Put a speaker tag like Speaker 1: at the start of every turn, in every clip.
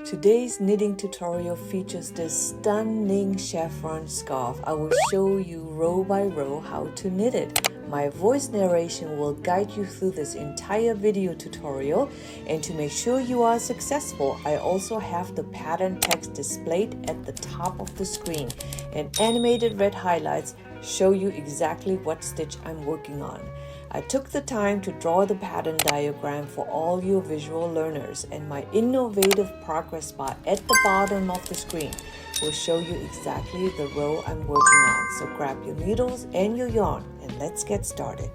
Speaker 1: Today's knitting tutorial features this stunning chevron scarf. I will show you row by row how to knit it. My voice narration will guide you through this entire video tutorial, and to make sure you are successful, I also have the pattern text displayed at the top of the screen, and animated red highlights show you exactly what stitch I'm working on. I took the time to draw the pattern diagram for all you visual learners, and my innovative progress bar at the bottom of the screen will show you exactly the row I'm working on. So grab your needles and your yarn and let's get started.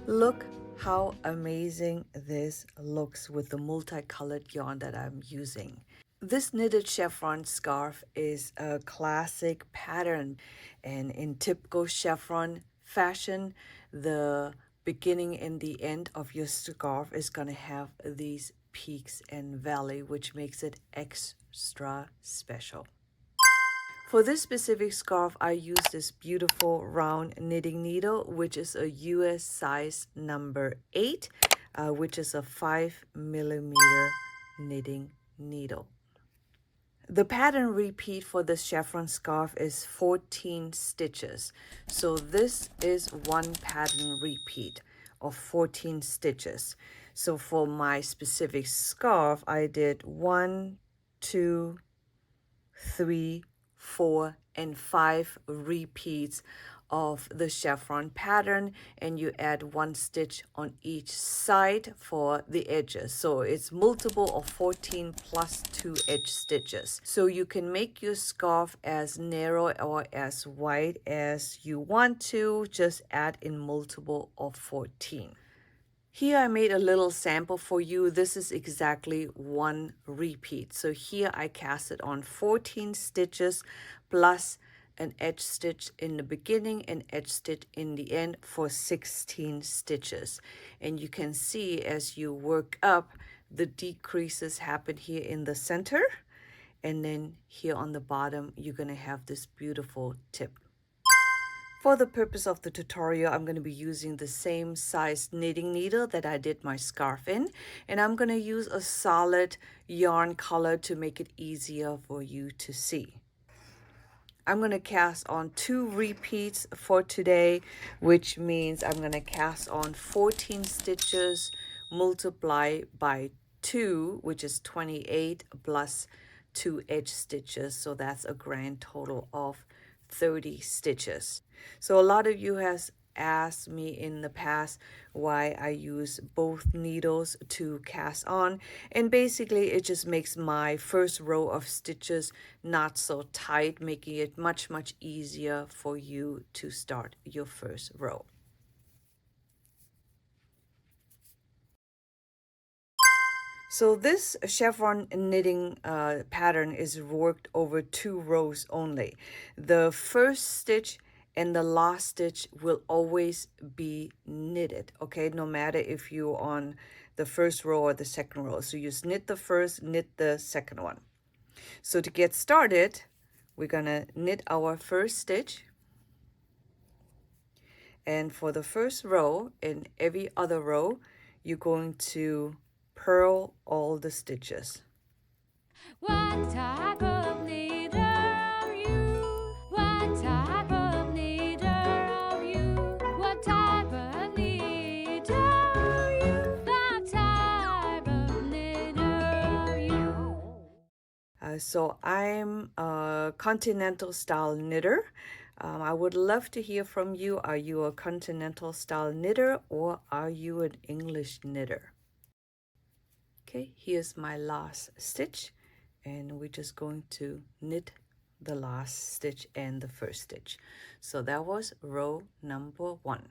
Speaker 1: Look how amazing this looks with the multicolored yarn that I'm using. This knitted chevron scarf is a classic pattern, and in typical chevron fashion, the beginning and the end of your scarf is going to have these peaks and valley, which makes it extra special. For this specific scarf, I use this beautiful round knitting needle, which is a US size number 8, which is a 5mm knitting needle. The pattern repeat for the chevron scarf is 14 stitches. So this is one pattern repeat of 14 stitches. So for my specific scarf, I did 1, 2, 3, 4, and 5 repeats of the chevron pattern, and you add 1 stitch on each side for the edges. So it's multiple of 14 plus 2 edge stitches. So you can make your scarf as narrow or as wide as you want to, just add in multiple of 14. Here I made a little sample for you. This is exactly one repeat. So here I cast it on 14 stitches plus an edge stitch in the beginning and edge stitch in the end for 16 stitches. And you can see as you work up, the decreases happen here in the center. And then here on the bottom, you're going to have this beautiful tip. For the purpose of the tutorial, I'm going to be using the same size knitting needle that I did my scarf in, and I'm going to use a solid yarn color to make it easier for you to see. I'm going to cast on 2 repeats for today, which means I'm going to cast on 14 stitches multiplied by 2, which is 28 plus 2 edge stitches. So that's a grand total of 30 stitches. So a lot of you has asked me in the past why I use both needles to cast on, and basically it just makes my first row of stitches not so tight, making it much easier for you to start your first row. So this chevron knitting pattern is worked over 2 rows only. The first stitch and the last stitch will always be knitted, okay? No matter if you're on the first row or the second row. So you just knit the first, knit the second one. So to get started, we're gonna knit our first stitch. And for the first row and every other row, you're going to purl all the stitches.
Speaker 2: What type of needle are you? What type of needle are you? What type of needle are you? What type of needle are you?
Speaker 1: So I'm a continental style knitter. I would love to hear from you. Are you a continental style knitter or are you an English knitter? Okay, here's my last stitch, and we're just going to knit the last stitch and the first stitch. So that was row number 1.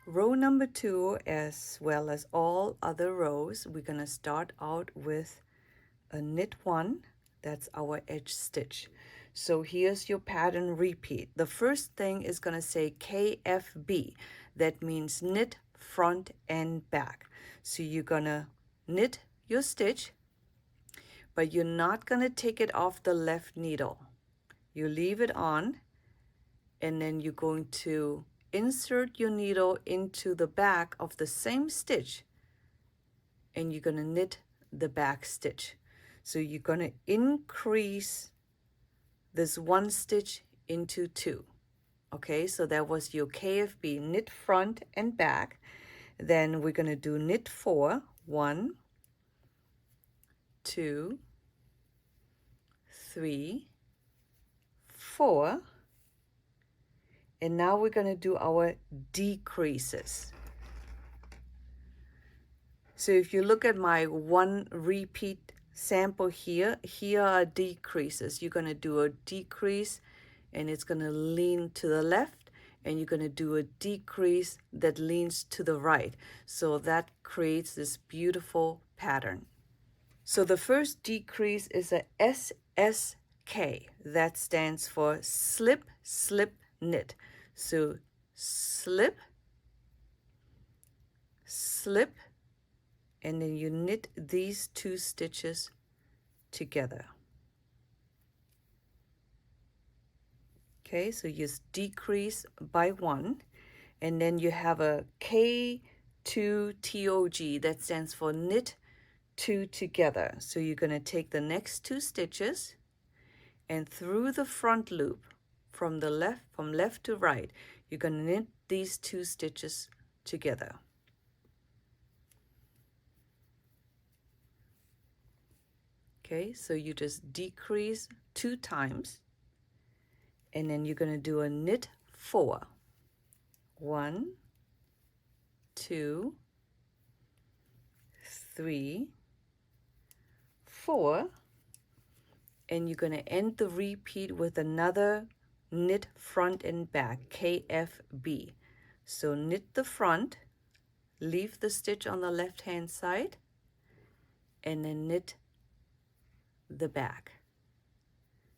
Speaker 1: Row number 2, as well as all other rows, we're gonna start out with a knit 1. That's our edge stitch. So here's your pattern repeat. The first thing is gonna say KFB. That means knit front and back. So you're gonna knit your stitch, but you're not gonna take it off the left needle. You leave it on, and then you're going to insert your needle into the back of the same stitch, and you're gonna knit the back stitch. So you're going to increase this one stitch into two. Okay, so that was your KFB, knit front and back. Then we're going to do knit 4, 1, 2, 3, 4, and now we're going to do our decreases. So if you look at my one repeat sample here are decreases. You're going to do a decrease and it's going to lean to the left, and you're going to do a decrease that leans to the right. So that creates this beautiful pattern. So the first decrease is a SSK. That stands for slip, slip, knit. So slip, slip, and then you knit these two stitches together. Okay, so you decrease by 1, and then you have a K2TOG. That stands for knit 2 together. So you're going to take the next 2 stitches, and through the front loop from left to right, you're going to knit these 2 stitches together. Okay, so you just decrease 2 times, and then you're going to do a knit 4. 1, 2, 3, 4, and you're going to end the repeat with another knit front and back, KFB. So knit the front, leave the stitch on the left hand side, and then knit the back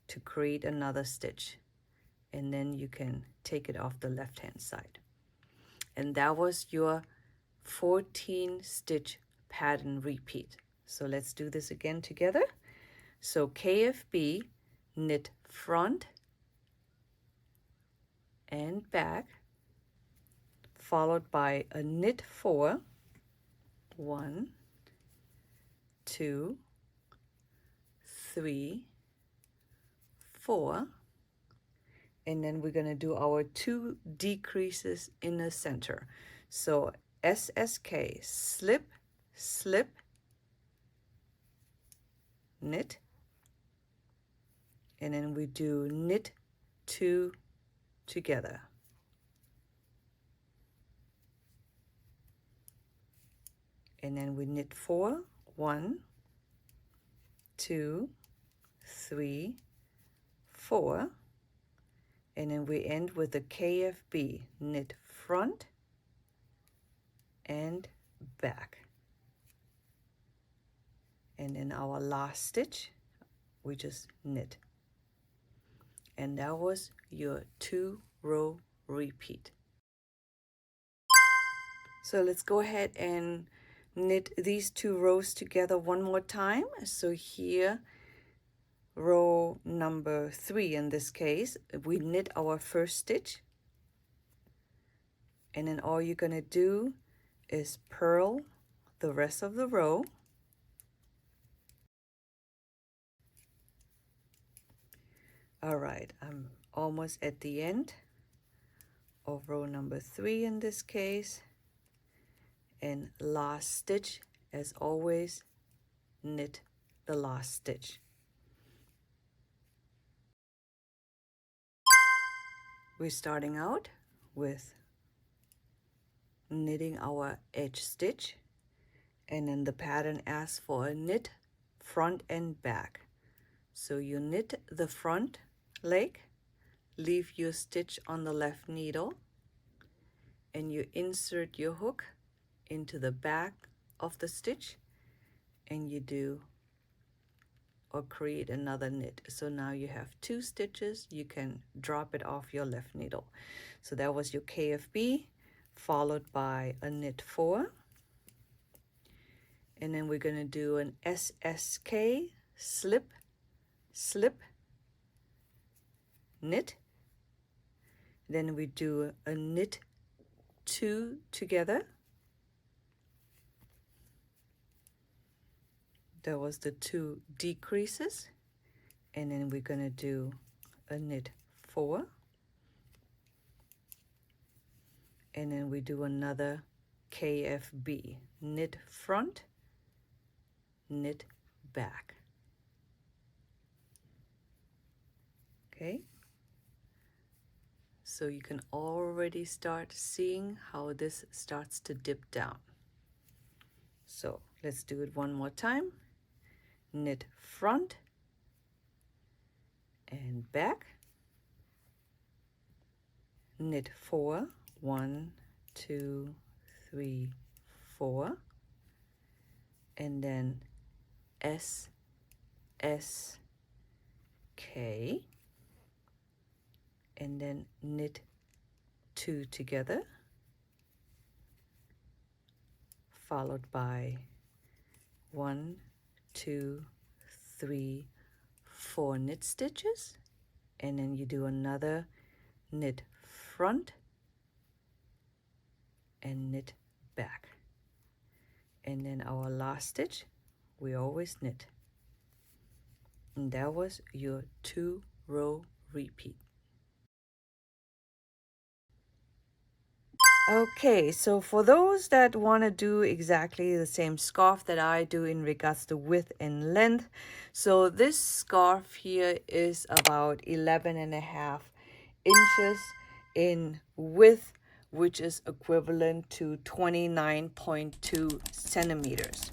Speaker 1: to create another stitch, and then you can take it off the left hand side. And that was your 14 stitch pattern repeat. So let's do this again together. So KFB, knit front and back, followed by a knit 4, 1, 2, 3, 4, and then we're going to do our 2 decreases in the center. So SSK, slip, slip, knit, and then we do knit 2 together. And then we knit 4, 1, 2, 3, 4, and then we end with the KFB, knit front and back. And in our last stitch, we just knit. And that was your 2-row repeat. So let's go ahead and knit these 2 rows together one more time. So here, row number 3 in this case, we knit our first stitch, and then all you're going to do is purl the rest of the row. All right, I'm almost at the end of row number 3 in this case, and last stitch, as always, knit the last stitch. We're starting out with knitting our edge stitch, and then the pattern asks for a knit front and back. So you knit the front leg, leave your stitch on the left needle, and you insert your hook into the back of the stitch, and you do or create another knit. So now you have 2 stitches. You can drop it off your left needle. So that was your KFB, followed by a knit 4, and then we're going to do an SSK, slip, slip, knit. Then we do a knit 2 together, That was the 2 decreases, and then we're going to do a knit 4, and then we do another KFB, knit front, knit back. Okay, so you can already start seeing how this starts to dip down. So let's do it one more time. Knit front and back, knit 4, 1, 2, 3, 4, and then S, S, K, and then knit 2 together, followed by 1, 2, 3, 4 knit stitches, and then you do another knit front and knit back, and then our last stitch we always knit, and that was your 2-row repeat. Okay, so for those that want to do exactly the same scarf that I do in regards to width and length, so this scarf here is about 11.5 inches in width, which is equivalent to 29.2 centimeters.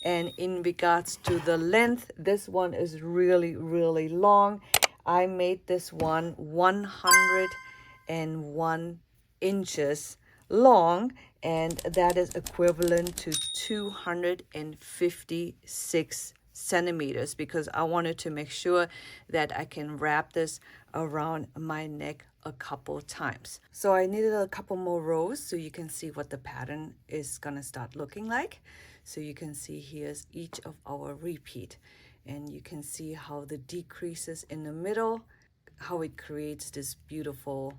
Speaker 1: And in regards to the length, this one is really, really long. I made this one 101 inches long, and that is equivalent to 256 centimeters, because I wanted to make sure that I can wrap this around my neck a couple times. So I needed a couple more rows so you can see what the pattern is gonna start looking like. So you can see here's each of our repeat, and you can see how the decreases in the middle, how it creates this beautiful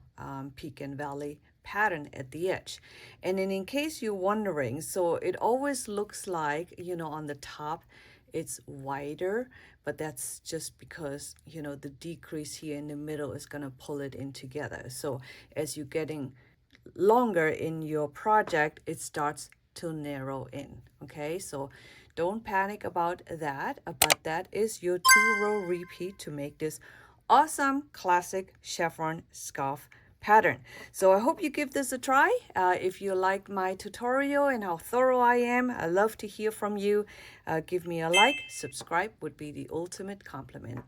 Speaker 1: peak and valley pattern at the edge. And then in case you're wondering, so it always looks like, you know, on the top it's wider, but that's just because, you know, the decrease here in the middle is going to pull it in together. So as you're getting longer in your project, it starts to narrow in. Okay, so don't panic about that, but that is your 2-row repeat to make this awesome classic chevron scarf pattern. So I hope you give this a try. If you like my tutorial and how thorough I am, I love to hear from you. Give me a like, subscribe would be the ultimate compliment.